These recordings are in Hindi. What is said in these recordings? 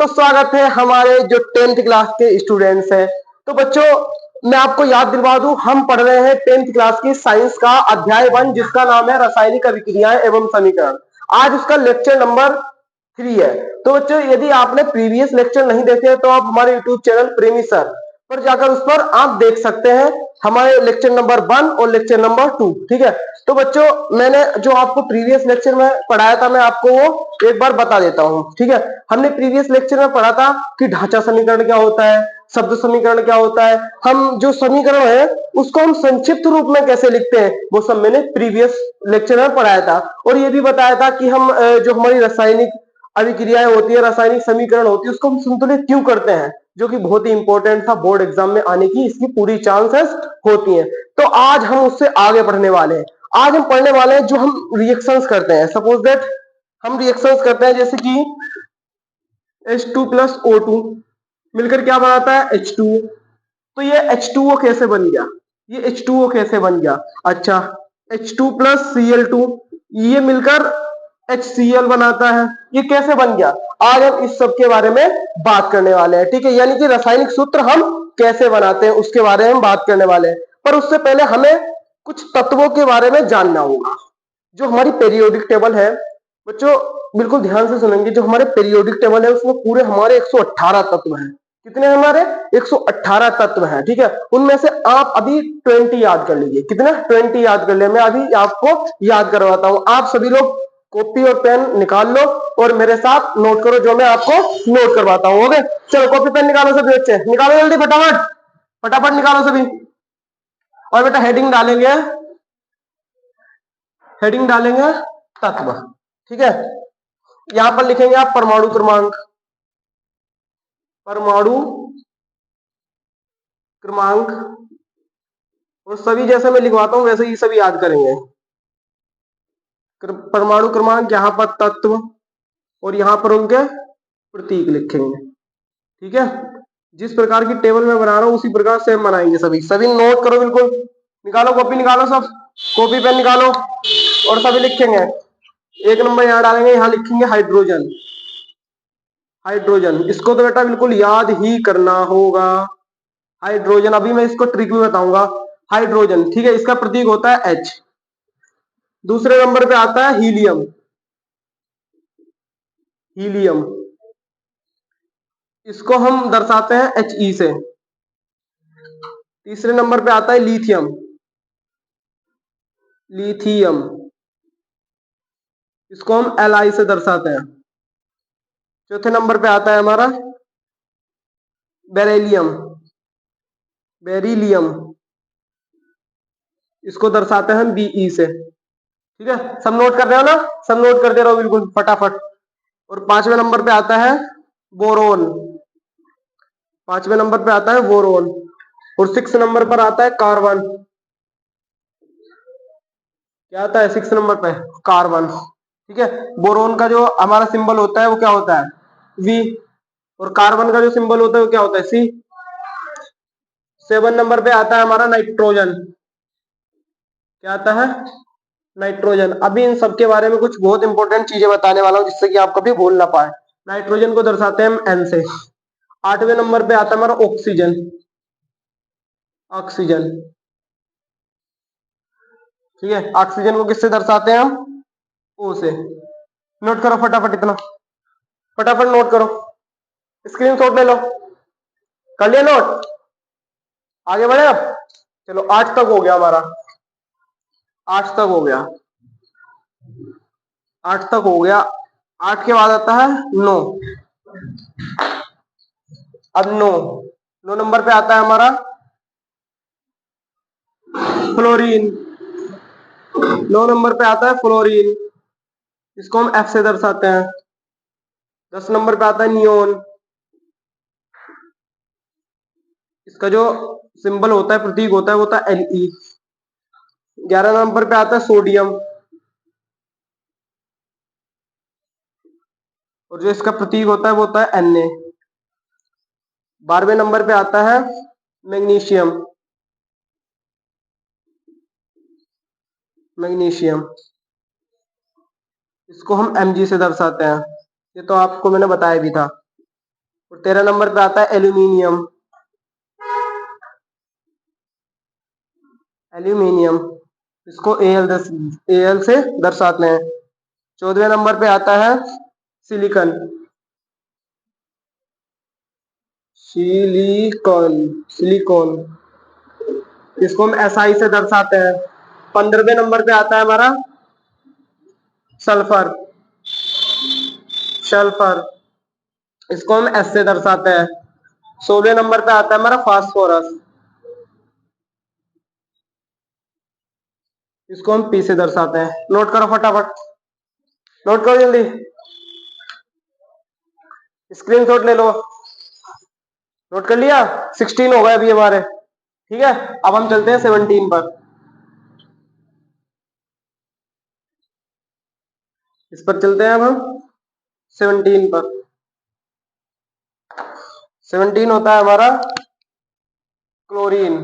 स्वागत है हमारे जो 10th क्लास के स्टूडेंट्स हैं। तो बच्चों, मैं आपको याद दिलवा दूं, हम पढ़ रहे हैं 10th क्लास की साइंस का अध्याय 1, जिसका नाम है रासायनिक अभिक्रियाएं एवं समीकरण। आज उसका लेक्चर नंबर 3 है। तो बच्चों, यदि आपने प्रीवियस लेक्चर नहीं देखे हैं तो आप हमारे यूट्यूब चैनल प्रेमी सर पर जाकर उस पर आप देख सकते हैं हमारे लेक्चर नंबर 1 और लेक्चर नंबर 2। ठीक है। तो बच्चों, मैंने जो आपको प्रीवियस लेक्चर में पढ़ाया था, मैं आपको वो एक बार बता देता हूं। ठीक है। हमने प्रीवियस लेक्चर में पढ़ा था कि ढांचा समीकरण क्या होता है, शब्द समीकरण क्या होता है, हम जो समीकरण है उसको हम संक्षिप्त रूप में कैसे लिखते हैं, वो सब मैंने प्रीवियस लेक्चर में पढ़ाया था। और ये भी बताया था कि हम जो हमारी रासायनिक अभिक्रियाएं होती है, रासायनिक समीकरण होती है, उसको हम संतुलित क्यों करते हैं, जो कि बहुत ही इंपॉर्टेंट था, बोर्ड एग्जाम में आने की इसकी पूरी चांसेस होती हैं। तो आज हम उससे आगे बढ़ने वाले हैं। आज हम पढ़ने वाले हैं जो हम रिएक्शंस करते हैं। सपोज दैट हम रिएक्शंस करते हैं, जैसे कि H2 प्लस O2 मिलकर क्या बनाता है, H2O। तो ये H2O कैसे बन गया, ये H2O कैसे बन गया? अच्छा, H2 प्लस Cl2 ये मिलकर HCl बनाता है, ये कैसे बन गया? आज हम इस सब के बारे में बात करने वाले हैं। ठीक है। यानी कि रासायनिक सूत्र हम कैसे बनाते हैं उसके बारे में हम बात करने वाले हैं। पर उससे पहले हमें कुछ तत्वों के बारे में जानना होगा। जो हमारी पीरियोडिक टेबल है बच्चों, बिल्कुल ध्यान से सुनेंगे, जो हमारे पीरियोडिक टेबल है उसमें पूरे हमारे 118 तत्व हैं। कितने हमारे? 118 तत्व हैं। ठीक है। उनमें से आप अभी 20 याद कर लीजिए। कितने? 20 याद कर ले। मैं अभी आपको याद करवाता हूं। आप सभी लोग कॉपी और पेन निकाल लो और मेरे साथ नोट करो जो मैं आपको नोट करवाता हूं। ओके, चलो कॉपी पेन निकालो सभी बच्चे, निकालो जल्दी, फटाफट फटाफट निकालो सभी। और बेटा हेडिंग डालेंगे, हेडिंग डालेंगे तत्व। ठीक है। यहां पर लिखेंगे आप परमाणु क्रमांक, परमाणु क्रमांक, और सभी जैसे मैं लिखवाता हूं वैसे ही सभी याद करेंगे। परमाणु क्रमांक, यहां पर तत्व, और यहां पर उनके प्रतीक लिखेंगे। ठीक है। जिस प्रकार की टेबल में बना रहा हूं उसी प्रकार से बनाएंगे। सभी सभी नोट करो, बिल्कुल निकालो, कॉपी निकालो, सब कॉपी पेन निकालो और सभी लिखेंगे। एक नंबर यहां डालेंगे, यहां लिखेंगे हाइड्रोजन। हाइड्रोजन, इसको तो बेटा बिल्कुल याद ही करना होगा। हाइड्रोजन, अभी मैं इसको ट्रिक भी बताऊंगा। हाइड्रोजन, ठीक है, इसका प्रतीक होता है H। दूसरे नंबर पे आता है हीलियम। हीलियम, इसको हम दर्शाते हैं He से। तीसरे नंबर पे आता है लिथियम। लिथियम, इसको हम Li से दर्शाते हैं। चौथे नंबर पे आता है हमारा बेरिलियम। बेरिलियम, इसको दर्शाते हैं हम Be से। ठीक है। सब नोट कर रहे हो ना? सब नोट करते रहो बिल्कुल फटाफट। और पांचवें नंबर पे आता है बोरोन। पांचवें नंबर पे आता है बोरोन। और 6 नंबर पर आता है कार्बन। क्या आता है 6 नंबर पे? कार्बन। ठीक है। बोरोन का जो हमारा सिंबल होता है वो क्या होता है? V। और कार्बन का जो सिंबल होता है वो क्या होता है? C। 7 नंबर पे आता है हमारा नाइट्रोजन। क्या आता है? नाइट्रोजन। अभी इन सब के बारे में कुछ बहुत इंपॉर्टेंट चीजें बताने वाला हूं जिससे कि आप कभी भूल ना पाए। नाइट्रोजन को दर्शाते हैं हम N से। 8वें नंबर पे आता है हमारा ऑक्सीजन। ऑक्सीजन, ठीक है। ऑक्सीजन को किससे दर्शाते हैं हम? O से। नोट करो फटाफट, इतना फटाफट नोट करो, स्क्रीनशॉट ले लो। कर लिया नोट? आगे बढ़े अब। चलो 8 तक हो गया हमारा, 8 तक हो गया, 8 तक हो गया। 8 के बाद आता है 9। अब 9 नंबर पे आता है हमारा फ्लोरीन। 9 नंबर पे आता है फ्लोरीन, इसको हम F से दर्शाते हैं। 10 नंबर पे आता है नियोन, इसका जो सिंबल होता है, प्रतीक होता है, वो होता है Ne। 11 नंबर पे आता है सोडियम, और जो इसका प्रतीक होता है वो होता है Na। 12वें नंबर पे आता है मैग्नीशियम। मैग्नीशियम, इसको हम Mg से दर्शाते हैं। ये तो आपको मैंने बताया भी था। और 13 नंबर पे आता है एल्यूमिनियम। एल्यूमिनियम, इसको एल से दर्शाते हैं। 14वें नंबर पे आता है सिलिकॉन। सिलिकॉन, सिलिकॉन, इसको हम एसआई से दर्शाते हैं। 15वें नंबर पे आता है हमारा सल्फर। सल्फर, इसको हम एस से दर्शाते हैं। 16वें नंबर पे आता है हमारा फास्फोरस। इसको हम पी से दर्शाते हैं। नोट करो फटाफट, नोट करो जल्दी, स्क्रीनशॉट ले लो। नोट कर लिया? 16 हो गए अभी हमारे। ठीक है, अब हम चलते हैं 17 पर। इस पर चलते हैं अब हम 17 पर। 17 होता है हमारा क्लोरीन।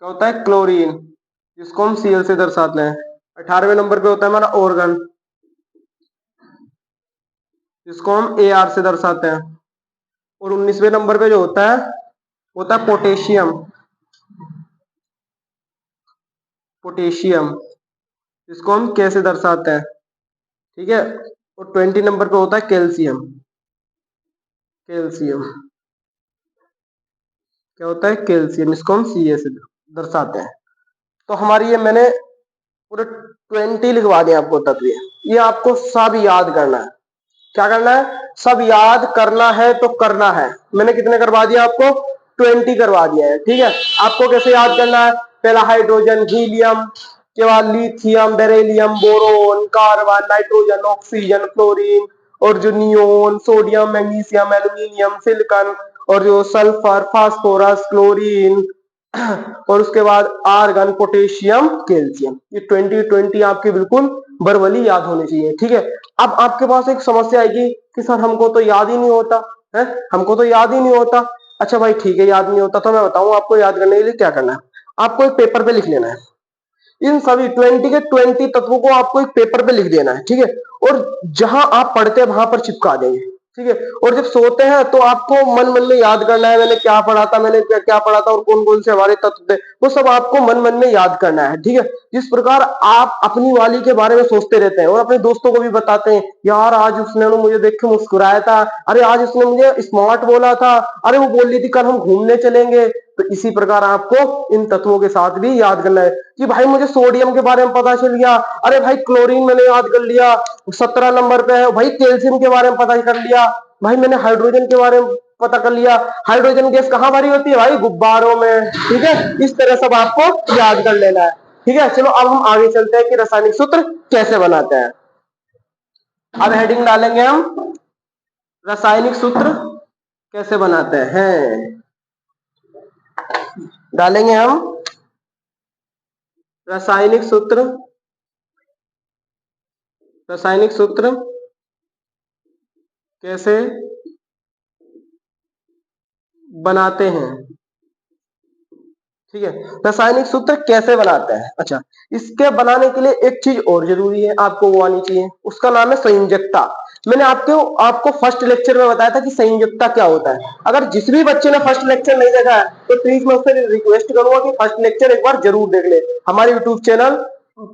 क्या होता है? क्लोरीन, जिसको हम सीएल से दर्शाते हैं। 18वें नंबर पे होता है हमारा ऑर्गन, जिसको हम ए आर से दर्शाते हैं। और 19वें नंबर पे जो होता है पोटेशियम। पोटेशियम, जिसको हम के से दर्शाते हैं। ठीक है, और 20 नंबर पे होता है कैल्शियम। कैल्शियम, क्या होता है? कैल्शियम, इसको हम सी ए से दर्शाते हैं। तो हमारी ये मैंने पूरे 20 लिखवा दिए आपको तत्व। ये आपको सब याद करना है। क्या करना है? सब याद करना है तो करना है। मैंने कितने करवा दिया आपको? 20 करवा दिया है। ठीक है, आपको कैसे याद करना है? पहला हाइड्रोजन, हीलियम, के बाद lithium, beryllium, boron, carbon, nitrogen, oxygen, fluorine, और जो neon, sodium, magnesium, aluminium, silicon, और जो सल्फर, फास्फोरस, क्लोरीन, और उसके बाद आर्गन, पोटेशियम, कैल्शियम। ये 20 आपकी बिल्कुल बरवली याद होनी चाहिए। ठीक है, अब आपके पास एक समस्या आएगी कि सर हमको तो याद ही नहीं होता है, हमको तो याद ही नहीं होता। अच्छा भाई ठीक है, याद नहीं होता तो मैं बताऊं आपको याद करने के लिए क्या करना है। आपको एक पेपर पे लिख लेना है, इन सभी 20 के 20 तत्वों को आपको एक पेपर पे लिख देना है। ठीक है, और जहां आप पढ़ते हैं वहां पर चिपका देंगे। ठीक है, और जब सोते हैं तो आपको मन मन में याद करना है, मैंने क्या पढ़ा था, मैंने क्या क्या पढ़ा था, और कौन कौन से हमारे तत्व थे, वो सब आपको मन मन में याद करना है। ठीक है, जिस प्रकार आप अपनी वाली के बारे में सोचते रहते हैं और अपने दोस्तों को भी बताते हैं, यार आज उसने मुझे देख के मुस्कुराया था, अरे आज उसने मुझे स्मार्ट बोला था, अरे वो बोल रही थी कल हम घूमने चलेंगे। तो इसी प्रकार आपको इन तत्वों के साथ भी याद करना है कि भाई मुझे सोडियम के बारे में पता चल गया, अरे भाई क्लोरीन मैंने याद कर लिया, 17 नंबर पे है भाई कैल्शियम के बारे में पता कर लिया, भाई मैंने हाइड्रोजन के बारे में पता कर लिया। हाइड्रोजन गैस कहाँ भरी होती है भाई? गुब्बारों में। ठीक है, इस तरह सब आपको याद कर लेना है। ठीक है, चलो अब हम आगे चलते हैं कि रासायनिक सूत्र कैसे बनाते हैं। अब हेडिंग डालेंगे हम रासायनिक सूत्र कैसे बनाते हैं। डालेंगे हम रासायनिक सूत्र, रासायनिक सूत्र कैसे बनाते हैं। ठीक है, रासायनिक सूत्र कैसे बनाते हैं। अच्छा, इसके बनाने के लिए एक चीज और जरूरी है, आपको वो आनी चाहिए, उसका नाम है संयोजकता। मैंने आपको आपको फर्स्ट लेक्चर में बताया था कि संयोजकता क्या होता है। अगर जिस भी बच्चे ने फर्स्ट लेक्चर नहीं देखा है तो प्लीज मैं उससे रिक्वेस्ट करूंगा कि फर्स्ट लेक्चर एक बार जरूर देख ले। हमारे यूट्यूब चैनल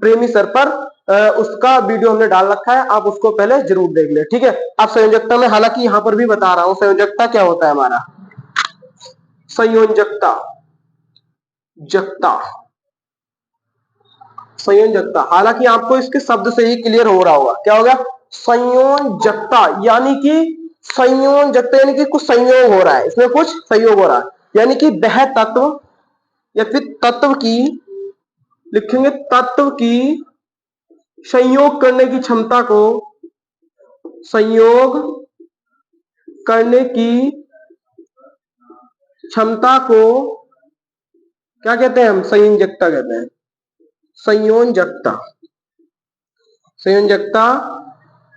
प्रेमी सर पर उसका वीडियो हमने डाल रखा है, आप उसको पहले जरूर देख ले। ठीक है, आप संयोजकता में हालांकि यहाँ पर भी बता रहा हूँ संयोजकता क्या होता है हमारा। संयोजकता, जकता, संयोजकता, हालांकि आपको इसके शब्द से ही क्लियर हो रहा होगा क्या होगा। संयोजकता यानी कि संयोजकता यानी कि कुछ संयोग हो रहा है, इसमें कुछ संयोग हो रहा है, यानी कि वह तत्व या फिर तत्व की, लिखेंगे तत्व की संयोग करने की क्षमता को, संयोग करने की क्षमता को क्या कहते हैं हम? संयोजकता कहते हैं। संयोजकता, संयोजकता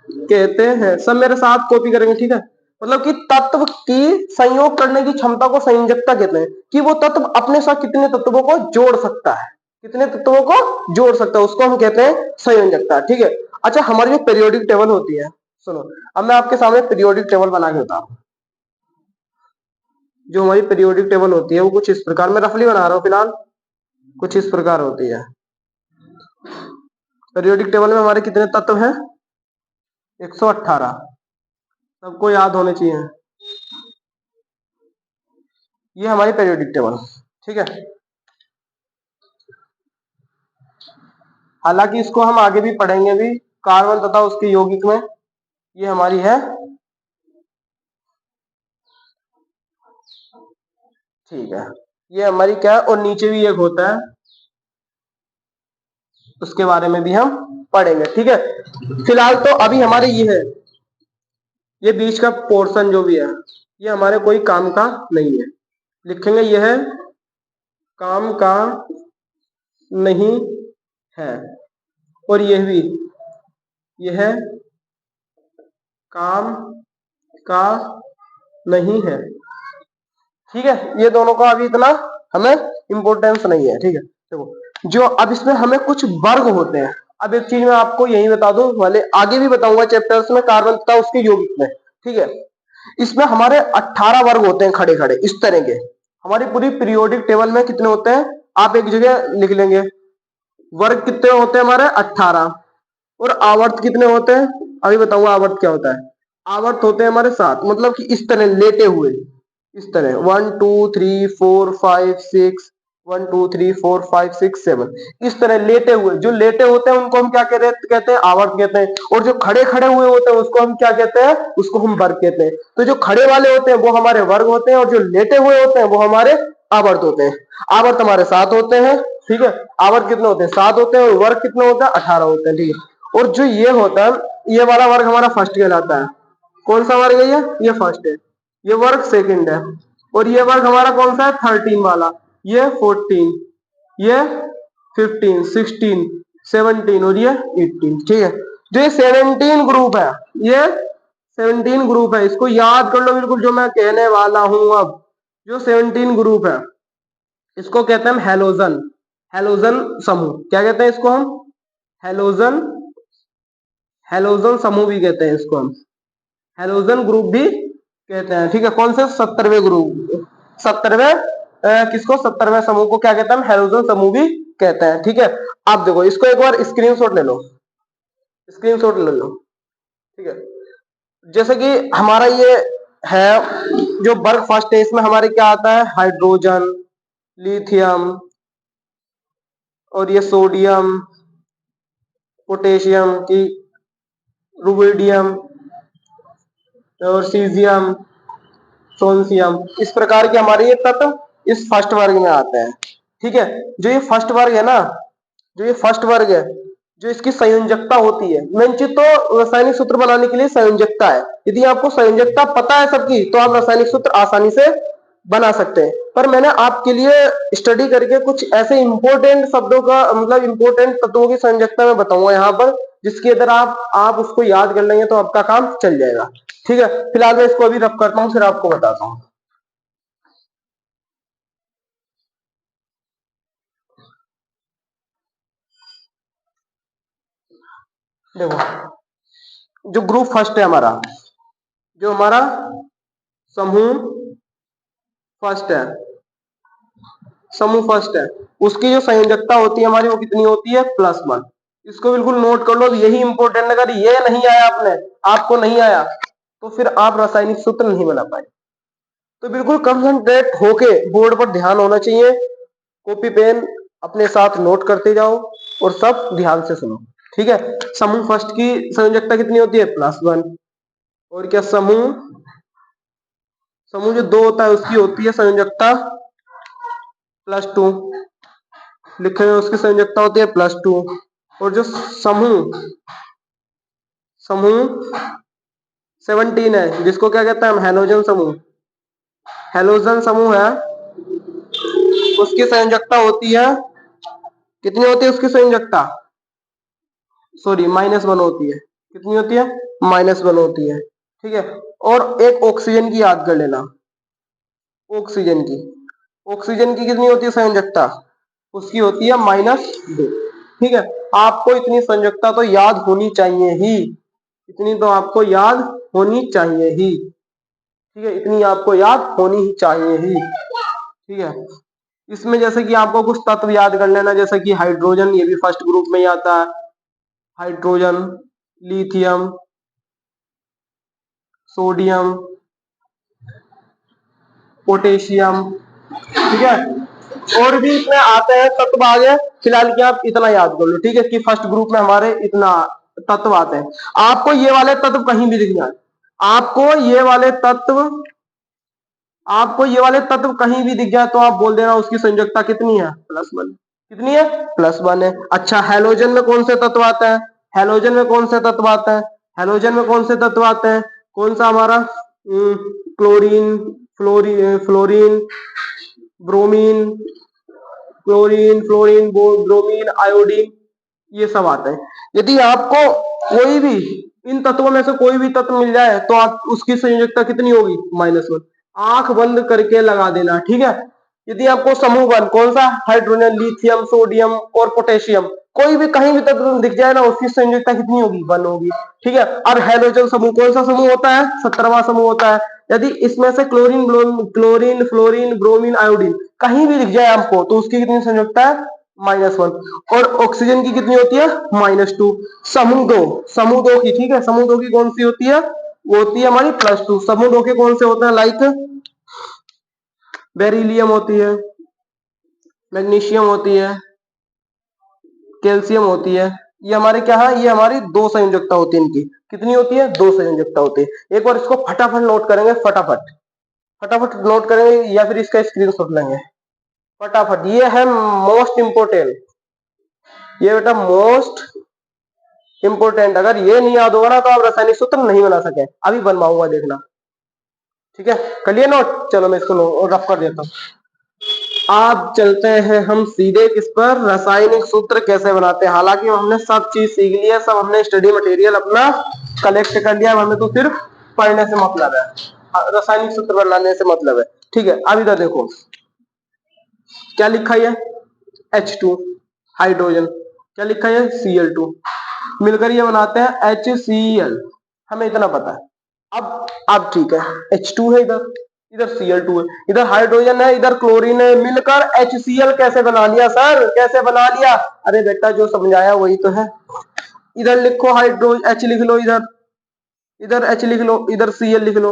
कहते हैं। सब मेरे साथ कॉपी करेंगे। ठीक है, मतलब कि तत्व की संयोग करने की क्षमता को संयोजकता कहते हैं, कि वो तत्व अपने साथ कितने तत्वों को जोड़ सकता है, कितने तत्वों को जोड़ सकता है, उसको हम कहते हैं संयोजकता। ठीक है, अच्छा हमारी जो पीरियोडिक टेबल होती है सुनो, अब मैं आपके सामने पीरियोडिक टेबल बना के बता रहा हूँ। जो हमारी पीरियोडिक टेबल होती है वो कुछ इस प्रकार, मैं रफली बना रहा हूँ फिलहाल, कुछ इस प्रकार होती है। पीरियोडिक टेबल में हमारे कितने तत्व हैं? 118, सबको याद होने चाहिए। ये हमारी पीरियोडिक टेबल, ठीक है। हालांकि इसको हम आगे भी पढ़ेंगे भी, कार्बन तथा उसके यौगिक में। ये हमारी है, ठीक है। ये हमारी क्या है, और नीचे भी एक होता है, उसके बारे में भी हम पढ़ेंगे, ठीक है। फिलहाल तो अभी हमारे ये है, ये बीच का पोर्शन जो भी है ये हमारे कोई काम का नहीं है। लिखेंगे यह है काम का नहीं है, और यह भी, यह काम का नहीं है, ठीक है। ये दोनों का अभी इतना हमें इंपॉर्टेंस नहीं है, ठीक है। देखो, जो अब इसमें हमें कुछ वर्ग होते हैं। अब एक चीज मैं आपको यही बता दूं, वाले आगे भी बताऊंगा चैप्टर्स में, कार्बन तथा उसके यौगिक में, ठीक है। इसमें हमारे 18 वर्ग होते हैं खड़े खड़े इस तरह के। हमारी पूरी पीरियोडिक टेबल में कितने होते हैं, आप एक जगह लिख लेंगे। वर्ग कितने होते हैं हमारे? 18। और आवर्त कितने होते हैं? अभी बताऊंगा आवर्त क्या होता है। आवर्त होते हैं हमारे 7, मतलब कि इस तरह लेटे हुए, इस तरह 1 2 3 4 5 6, 1 2 3 4 5 6 7, इस तरह लेटे हुए। जो लेटे होते हैं उनको हम क्या कहते हैं? आवर्त कहते हैं। और जो खड़े खड़े हुए होते हैं उसको हम क्या कहते हैं? उसको हम वर्ग कहते हैं। तो जो खड़े वाले होते हैं वो हमारे वर्ग होते हैं, और जो लेटे हुए होते हैं वो हमारे आवर्त होते हैं। आवर्त हमारे 7 होते हैं, ठीक है। आवर्त कितने होते हैं? 7 होते हैं। और वर्ग कितने होते हैं? 18 होते हैं, ठीक है। और जो ये होता है, ये वाला वर्ग हमारा फर्स्ट कहलाता है। कौन सा वर्ग है ये फर्स्ट है। ये वर्ग सेकंड है। और ये वर्ग हमारा कौन सा है? 13 वाला। ये 14, ये 15, 16, 17 और ये 18, ठीक है। जो ये 17 ग्रुप है, ये 17 ग्रुप है, इसको याद कर लो बिल्कुल जो मैं कहने वाला हूं अब। जो 17 ग्रुप है इसको कहते हैं हम हेलोजन, हेलोजन समूह। क्या कहते हैं इसको हम? हेलोजन, हेलोजन समूह भी कहते हैं इसको हम, हेलोजन ग्रुप भी कहते हैं, ठीक है। कौन से? 70वें ग्रुप, 70वें, किसको? 70वें समूह को क्या कहते हैं? हम हेलोजन समूह भी कहते हैं, ठीक है। आप देखो, इसको एक बार स्क्रीनशॉट ले लो, स्क्रीनशॉट ले लो, ठीक है। जैसे कि हमारा ये है जो वर्ग फर्स्ट है, इसमें हमारे क्या आता है? हाइड्रोजन, लिथियम, और ये सोडियम, पोटेशियम की, रुबिडियम और सीजियम, सोन्सियम, इस प्रकार के हमारे ये तत्व इस फर्स्ट वर्ग में आते हैं, ठीक है। जो ये फर्स्ट वर्ग है ना, जो ये फर्स्ट वर्ग है, जो इसकी संयोजकता होती है, मेन चीज तो रासायनिक सूत्र बनाने के लिए संयोजकता है। यदि आपको संयोजकता पता है सबकी तो आप रासायनिक सूत्र आसानी से बना सकते हैं। पर मैंने आपके लिए स्टडी करके कुछ ऐसे इंपॉर्टेंट शब्दों का, मतलब इंपॉर्टेंट तत्वों की संयोजकता मैं बताऊंगा यहाँ पर, जिसके अंदर आप उसको याद कर लेंगे तो आपका काम चल जाएगा, ठीक है। फिलहाल मैं इसको अभी रफ करता हूँ, फिर आपको बताता हूँ। देखो, जो ग्रुप फर्स्ट है हमारा, जो हमारा समूह फर्स्ट है, समूह फर्स्ट है, उसकी जो संयोजकता होती है हमारी, वो कितनी होती है? +1। इसको बिल्कुल नोट कर लो, यही इंपॉर्टेंट। अगर ये नहीं आया आपको नहीं आया तो फिर आप रासायनिक सूत्र नहीं बना पाए। तो बिल्कुल कंसंट्रेट होके बोर्ड पर ध्यान होना चाहिए, कॉपी पेन अपने साथ नोट करते जाओ और सब ध्यान से सुनो, ठीक है। समूह फर्स्ट की संयोजकता कितनी होती है? +1। और क्या समूह, समूह जो 2 होता है उसकी होती है संयोजकता +2, लिखेंगे उसकी संयोजकता होती है +2। और जो समूह समूह 17 है, जिसको क्या कहते हैं हम? हेलोजन समूह, हेलोजन समूह है, उसकी संयोजकता होती है, कितनी होती है उसकी संयोजकता? सॉरी, -1 होती है। कितनी होती है? -1 होती है, ठीक है। और एक ऑक्सीजन की याद कर लेना, ऑक्सीजन की, ऑक्सीजन की कितनी होती है संयोजकता? उसकी होती है -2, ठीक है। आपको इतनी संयोजकता तो याद होनी चाहिए ही, इतनी तो आपको याद होनी चाहिए ही, ठीक है, इतनी आपको याद होनी ही चाहिए ही, ठीक है। इसमें जैसे कि आपको कुछ तत्व याद कर लेना, जैसे कि हाइड्रोजन, ये भी फर्स्ट ग्रुप में ही आता है, हाइड्रोजन, लिथियम, सोडियम, पोटेशियम, ठीक है। और भी इसमें आते हैं तत्व आगे, फिलहाल कि आप इतना याद कर लो, ठीक है, कि फर्स्ट ग्रुप में हमारे इतना तत्व आते हैं। आपको ये वाले तत्व कहीं भी दिख जाए, आपको ये वाले तत्व आपको ये वाले तत्व कहीं भी दिख जाए तो आप बोल देना उसकी संयोजकता कितनी है, +1। कितनी है, +1 है। अच्छा, हैलोजन में कौन से तत्व आते हैं, हैलोजन में कौन से तत्व आते हैं, हैलोजन में कौन से तत्व आते हैं, कौन सा हमारा, chlorine, fluorine, bromine, chlorine, fluorine, bromine, iodine, ये सब आते हैं। यदि आपको कोई भी इन तत्वों में से कोई भी तत्व मिल जाए तो आप उसकी संयोजकता कितनी होगी, -1। आंख बंद करके लगा देना, ठीक है। यदि आपको समूह वन कौन सा, हाइड्रोजन, लिथियम, सोडियम और पोटेशियम, कोई भी कहीं भी तत्व दिख जाए ना, उसकी संयोजकता कितनी होगी, 1 होगी, ठीक है। और हैलोजन समूह कौन सा समूह होता है, 17वां समूह होता है। यदि इसमें से क्लोरीन, फ्लोरीन, ब्रोमीन, आयोडीन कहीं भी दिख जाए आपको तो उसकी कितनी संयोजकता है, -1। और ऑक्सीजन की कितनी होती है, -2। समूह दो की, ठीक है, समूह दो की कौन सी होती है, वो होती है हमारी +2। समूह दो के कौन से होते हैं, लाइक बेरिलियम होती है, मैग्नीशियम होती है, कैल्शियम होती है। ये हमारे क्या है, ये हमारी 2 संयोजकता होती है इनकी, कितनी होती है, 2 संयोजकता होती है। एक बार इसको फटाफट नोट करेंगे, फटाफट फटाफट नोट करेंगे या फिर इसका स्क्रीनशॉट लेंगे फटाफट। ये है मोस्ट इंपोर्टेंट, ये बेटा मोस्ट इंपोर्टेंट। अगर ये नहीं याद होगा ना तो आप रासायनिक सूत्र नहीं बना सके, अभी बनवाऊंगा देखना, ठीक है। कर लिए नोट, चलो मैं इसको रफ कर देता हूँ। आप चलते हैं हम सीधे किस पर, रासायनिक सूत्र कैसे बनाते हैं। हालांकि हमने सब चीज सीख ली है, सब हमने स्टडी मटेरियल अपना कलेक्ट कर लिया, हमें तो सिर्फ पढ़ने से मतलब है, रासायनिक सूत्र बनाने से मतलब है, ठीक है। अब इधर देखो क्या लिखा है, H2 हाइड्रोजन, क्या लिखा है, Cl2, मिलकर ये बनाते हैं HCl, हमें इतना पता है। अब ठीक है, H2 है इधर, इधर Cl2 है, इधर हाइड्रोजन है, इधर क्लोरीन है, मिलकर HCl कैसे बना लिया सर, कैसे बना लिया। अरे बेटा जो समझाया वही तो है। इधर लिखो हाइड्रोजन, H लिख लो, इधर इधर H लिख लो, इधर Cl लिख लो।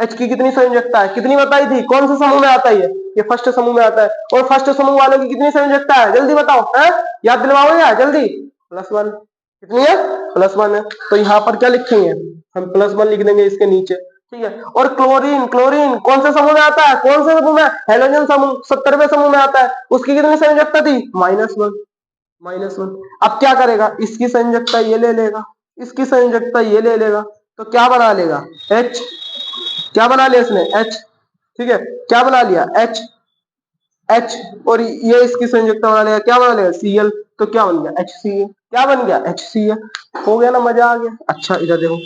H की कितनी संयोजकता है, कितनी बताई थी, कौन से समूह में आता है ये फर्स्ट समूह में आता है। और फर्स्ट समूह वालों की कितनी संयोजकता है, जल्दी बताओ, है याद दिलवाओ या जल्दी, +1। कितनी है, +1 है। तो यहाँ पर क्या लिखेंगे, हम +1 लिख देंगे इसके नीचे, ठीक है। और क्लोरीन, क्लोरीन कौन से समूह में आता है, कौन से समूह में, हैलोजन समूह, 70वें समूह में आता है। उसकी कितनी संयोजकता थी, -1, -1। अब क्या करेगा, इसकी संयोजकता ये ले लेगा, इसकी संयोजकता ये ले लेगा, तो क्या बना लेगा, H, क्या बना लिया इसने, H, ठीक है, क्या बना लिया, H, और ये इसकी संयोजकता बना लेगा, क्या बना लेगा, Cl, तो क्या बन गया, HCl, क्या बन गया, HCl, हो गया ना, मजा आ गया। अच्छा इधर देखो,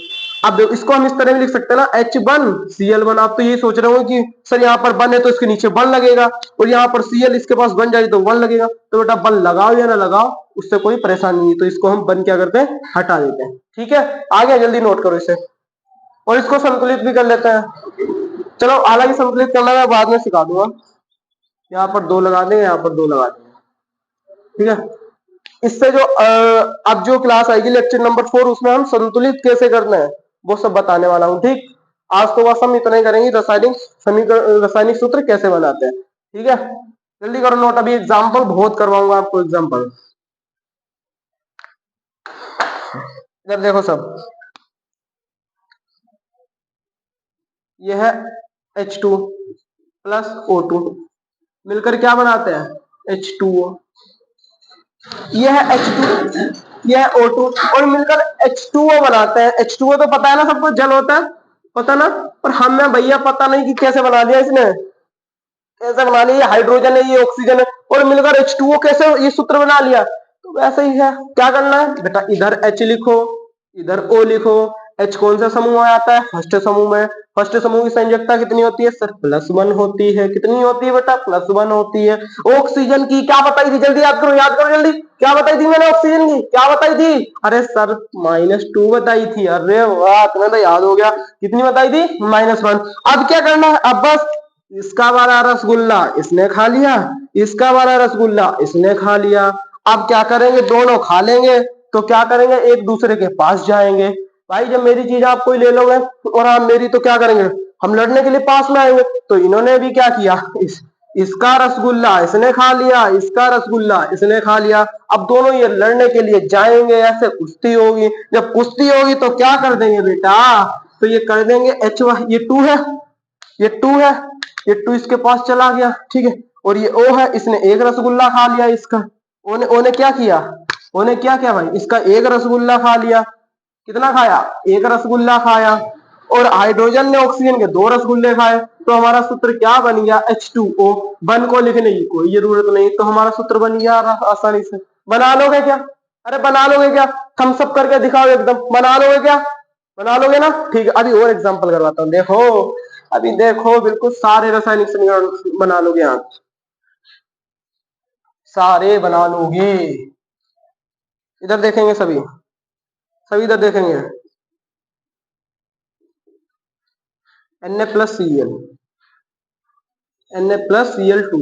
अब देखो इसको हम इस तरह भी लिख सकते हैं ना, H1Cl1। आप तो ये सोच रहे हो कि सर यहाँ पर 1 है तो इसके नीचे 1 लगेगा, और यहाँ पर Cl इसके पास बन जाए तो 1 लगेगा। तो बेटा 1 लगाओ या ना लगाओ उससे कोई परेशानी नहीं, तो इसको हम 1 क्या करते हैं, हटा देते हैं, ठीक है। आगे जल्दी नोट करो इसे, और इसको संतुलित भी कर लेते हैं। चलो, हालांकि संतुलित करना मैं बाद में सिखा दूंगा। यहाँ पर 2 लगा देंगे, यहाँ पर 2 लगा देंगे, ठीक है। इससे जो अब जो क्लास आएगी लेक्चर नंबर 4, उसमें हम संतुलित कैसे करना है वो सब बताने वाला हूँ, ठीक। आज तो बस हम इतना ही करेंगे, रासायनिक समीकरण, रासायनिक सूत्र कैसे बनाते हैं, ठीक है। जल्दी करो नोट, अभी एग्जाम्पल बहुत करवाऊंगा आपको, एग्जाम्पल। इधर देखो सब, यह है H2 प्लस O2, मिलकर क्या बनाते हैं, H2O। यह है H2, यह है O2, और मिलकर H2O बनाते हैं। H2O तो पता है ना सबको, जल होता है, पता ना। और हमें भैया पता नहीं कि कैसे बना दिया इसने, कैसे बना लिया, ये हाइड्रोजन है, ये ऑक्सीजन है, और मिलकर H2O कैसे ये सूत्र बना लिया। तो वैसे ही है, क्या करना है बेटा, इधर H लिखो, इधर O लिखो, H कौन सा समूह में आता है? फर्स्ट समूह में। फर्स्ट समूह की संयोजकता कितनी होती है सर? +1 होती है। कितनी होती है बेटा? +1 होती है। ऑक्सीजन की क्या बताई थी? जल्दी याद करो जल्दी। क्या बताई थी मैंने ऑक्सीजन की? क्या बताई थी? अरे सर -2 बताई थी। अरे वाह, तुम्हें तो याद हो गया। कितनी बताई थी? -1। अब क्या करना है? अब बस इसका वाला रसगुल्ला इसने खा लिया, इसका वाला रसगुल्ला इसने खा लिया। अब क्या करेंगे? दोनों खा लेंगे तो क्या करेंगे? एक दूसरे के पास जाएंगे। भाई जब मेरी चीज आप कोई ले लोगे और आप मेरी, तो क्या करेंगे? हम लड़ने के लिए पास में आएंगे। तो इन्होंने भी क्या किया? इसका रसगुल्ला इसने खा लिया, इसका रसगुल्ला इसने खा लिया। अब दोनों ये लड़ने के लिए जाएंगे, ऐसे कुश्ती होगी। जब कुश्ती होगी तो क्या कर देंगे बेटा? तो ये कर देंगे ये 2 है, ये 2 है, ये 2 इसके पास चला गया, ठीक है। और ये O है, इसने एक रसगुल्ला खा लिया। इसका O ने क्या किया? O ने क्या किया भाई? इसका एक रसगुल्ला खा लिया। कितना खाया? एक रसगुल्ला खाया। और हाइड्रोजन ने ऑक्सीजन के 2 रसगुल्ले खाए। तो हमारा सूत्र क्या बन गया? H2O। वन को लिखने की कोई जरूरत नहीं, तो हमारा सूत्र बन गया आसानी से। बना लोगे क्या? अरे बना लोगे क्या? थम्स अप करके दिखाओ एकदम। बना लोगे क्या? बना लोगे ना? ठीक है, अभी और एग्जांपल करवाता हूँ। देखो, अभी देखो, बिल्कुल सारे रासायनिक समीकरण बना लोगे आप, सारे बना लोगे। इधर देखेंगे सभी, सभी इधर देखेंगे। Na+Cl, Na+Cl2,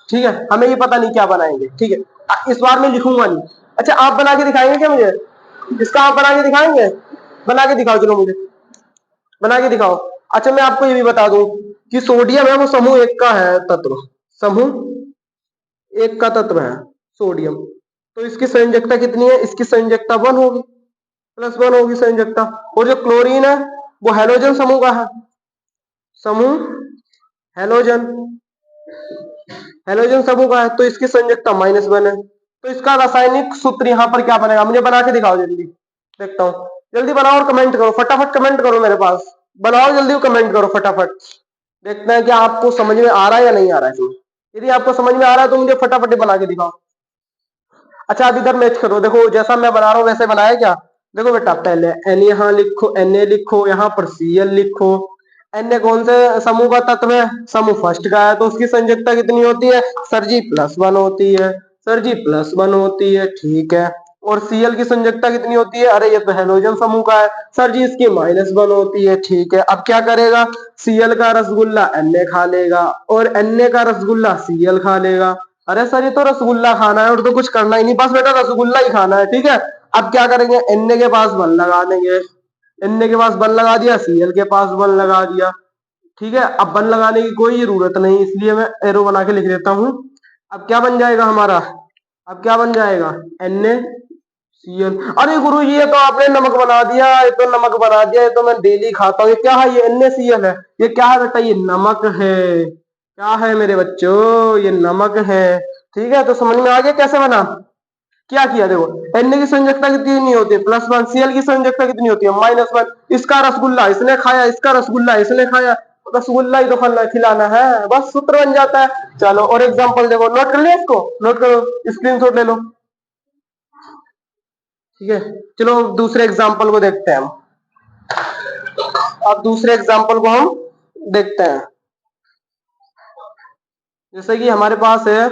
ठीक है। हमें ये पता नहीं क्या बनाएंगे, ठीक है। इस बार मैं लिखूंगा नहीं। अच्छा, आप बना के दिखाएंगे क्या मुझे? इसका आप बना के दिखाएंगे? बना के दिखाओ, चलो मुझे बना के दिखाओ। अच्छा, मैं आपको ये भी बता दूं कि सोडियम है वो समूह 1 का है तत्व, समूह 1 का तत्व है सोडियम। तो इसकी संयोजकता कितनी है? इसकी संयोजकता 1 होगी, +1 होगी संयोजकता। और जो क्लोरीन है वो हैलोजन समूह का है, समूह हैलोजन, हैलोजन समूह का है। तो इसकी संयोजकता -1 है। तो इसका रासायनिक सूत्र यहाँ पर क्या बनेगा? मुझे बना के दिखाओ जल्दी, देखता हूँ। जल्दी बनाओ और कमेंट करो, फटाफट कमेंट करो मेरे पास। बनाओ जल्दी, कमेंट करो फटाफट। देखते हैं कि आपको समझ में आ रहा है या नहीं आ रहा है इसमें। यदि आपको समझ में आ रहा है तो मुझे फटाफट बना के दिखाओ। अच्छा, अब इधर मैच करो। देखो, जैसा मैं बना रहा हूँ वैसे बनाया क्या? देखो बेटा, पहले एन यहाँ लिखो, Na लिखो, यहाँ पर Cl लिखो। Na कौन से समूह का तत्व है? समूह फर्स्ट का है। तो उसकी संयोजकता कितनी होती है सर जी? +1 होती है। सर जी +1 होती है, ठीक है। और Cl की संयोजकता कितनी होती है? अरे ये तो हैलोजन समूह का है। सर जी इसकी -1 होती है, ठीक है। अब क्या करेगा? Cl का रसगुल्ला Na खा लेगा और Na का रसगुल्ला Cl खा लेगा। अरे सर, ये तो रसगुल्ला खाना है और तो कुछ करना ही नहीं, बस बेटा रसगुल्ला ही खाना है, ठीक है। अब क्या करेंगे? Na के पास बल लगा देंगे। Na के पास बल लगा दिया, Cl के पास बल लगा दिया, ठीक है। अब बल लगाने की कोई जरूरत नहीं, इसलिए मैं एरो बना के लिख देता हूं। अब क्या बन जाएगा हमारा? अब क्या बन जाएगा? NaCl। अरे गुरु जी, ये तो आपने नमक बना दिया, ये तो नमक बना दिया, ये तो मैं डेली खाता हूँ। ये क्या है? ये NaCl है। ये क्या है बेटा? ये नमक है। क्या है मेरे बच्चों? ये नमक है, ठीक है। तो समझ में आ गया कैसे बना? क्या किया? देखो, Na की संयोजकता कितनी नहीं होती है? +1। Cl की संयोजकता कितनी होती है? -1। इसका रसगुल्ला इसने खाया, इसका रसगुल्ला इसने खाया। रसगुल्ला ही तो खिलाना है, बस सूत्र बन जाता है। चलो और एग्जांपल देखो, नोट कर लिया इसको? नोट करो, स्क्रीनशॉट ले लो, ठीक है। चलो दूसरे एग्जांपल को देखते हैं हम। अब दूसरे एग्जांपल को हम देखते हैं। जैसे कि हमारे पास है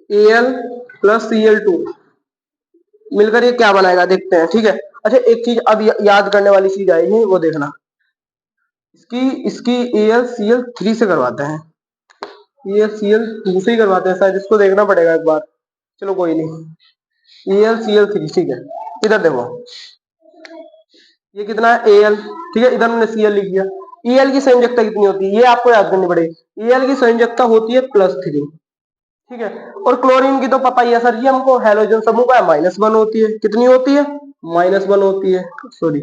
Al+Cl2, मिलकर ये क्या बनाएगा देखते हैं, ठीक है। अच्छा, एक चीज अब याद करने वाली चीज आएगी, वो देखना। इसकी इसकी AlCl3 से करवाते हैं, AlCl2 से ही करवाते हैं शायद, इसको देखना पड़ेगा एक बार। चलो कोई नहीं, AlCl3, ठीक है। इधर देखो, ये कितना है? Al, ठीक है। इधर मैंने Cl लिख दिया। Al की संयोजकता कितनी होती है? ये आपको याद करनी पड़ेगी। Al की संयोजकता होती है +3, ठीक है। और क्लोरीन की तो पता ही है सर जी हमको, हैलोजन समूह का है, -1 होती है। कितनी होती है? -1 होती है, सॉरी,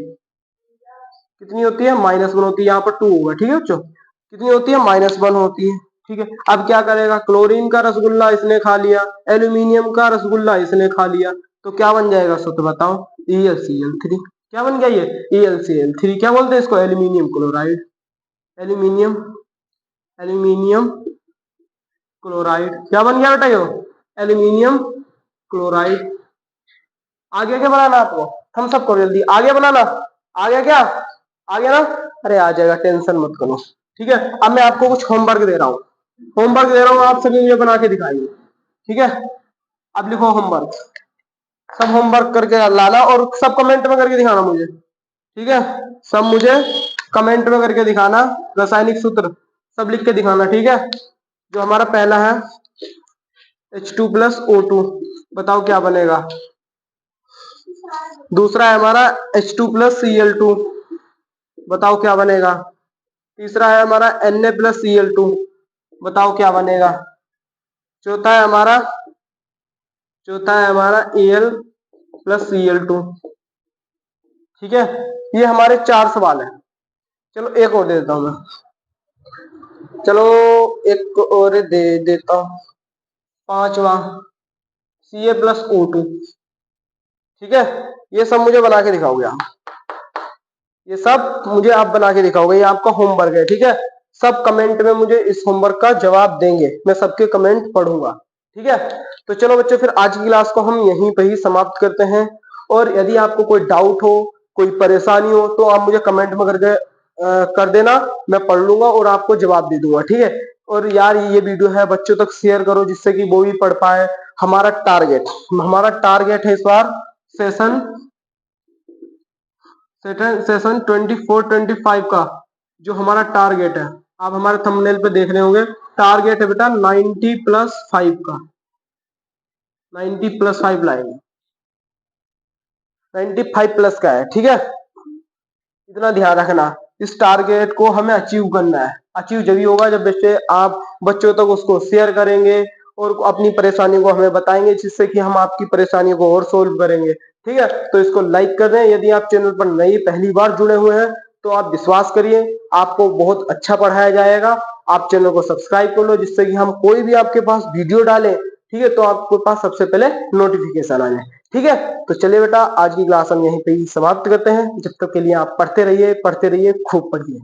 कितनी होती है? -1 होती है। यहाँ पर 2 होगा, ठीक है बच्चों। कितनी होती है? -1 होती है, ठीक है। अब क्या करेगा? क्लोरीन का रसगुल्ला इसने खा लिया, एल्यूमिनियम का रसगुल्ला इसने खा लिया। तो क्या बन जाएगा सूत्र बताओ? AlCl3। क्या बन गया ये? AlCl3। क्या बोलते हैं इसको? Aluminium chloride, aluminium, aluminium chloride. क्या बन गया बेटा? ये एल्यूमिनियम क्लोराइड। आगे क्या बनाना आपको? हम सब करो जल्दी, आ गया बनाना? आ गया क्या? आ गया ना? अरे आ जाएगा, टेंशन मत करो। ठीक है, अब मैं आपको कुछ होमवर्क दे रहा हूँ, होमवर्क दे रहा हूँ, आप सभी मुझे बना के दिखाइए। ठीक है, अब लिखो होमवर्क, सब होमवर्क करके लाना और सब कमेंट में करके दिखाना मुझे। ठीक है, सब मुझे कमेंट में करके दिखाना, रासायनिक सूत्र सब लिख के दिखाना। ठीक है, जो हमारा पहला है H2+O2, बताओ क्या बनेगा। दूसरा है हमारा H2+Cl2, बताओ क्या बनेगा। तीसरा है हमारा Na+Cl2, बताओ क्या बनेगा। चौथा है हमारा Al+Cl2। ठीक है, ये हमारे 4 सवाल है। चलो एक और दे देता हूं मैं, चलो एक और दे देता हूं, 5वां Ca+O2। ठीक है, ये सब मुझे बना के दिखाओगे आप, ये सब मुझे आप बना के दिखाओगे, ये आपका होमवर्क है। ठीक है, सब कमेंट में मुझे इस होमवर्क का जवाब देंगे, मैं सबके कमेंट पढ़ूंगा। ठीक है, तो चलो बच्चों, फिर आज की क्लास को हम यहीं पे ही समाप्त करते हैं। और यदि आपको कोई डाउट हो, कोई परेशानी हो, तो आप मुझे कमेंट में करके कर देना, मैं पढ़ लूंगा और आपको जवाब दे दूंगा। ठीक है, और यार ये वीडियो है बच्चों तक शेयर करो, जिससे कि वो भी पढ़ पाए। हमारा टारगेट है इस बार सेशन 24-25 का, जो हमारा टारगेट है, आप हमारे थंबनेल पे देख रहे होंगे, टारगेट है बेटा 90+5 का, 90+5 लाएंगे, 95+ का है। ठीक है, इतना ध्यान रखना, इस टारगेट को हमें अचीव करना है। अचीव जब होगा जब आप बच्चों तक उसको शेयर करेंगे और अपनी परेशानी को हमें बताएंगे, जिससे कि हम आपकी परेशानियों को और सोल्व करेंगे। ठीक है, तो इसको लाइक कर दें। यदि आप चैनल पर नई पहली बार जुड़े हुए हैं तो आप विश्वास करिए, आपको बहुत अच्छा पढ़ाया जाएगा। आप चैनल को सब्सक्राइब कर लो, जिससे कि हम कोई भी आपके पास वीडियो डालें, ठीक है, तो आपके पास सबसे पहले नोटिफिकेशन आ जाए। ठीक है, तो चलिए बेटा, आज की क्लास हम यहीं पे ही समाप्त करते हैं। जब तक के लिए आप पढ़ते रहिए, खूब पढ़िए।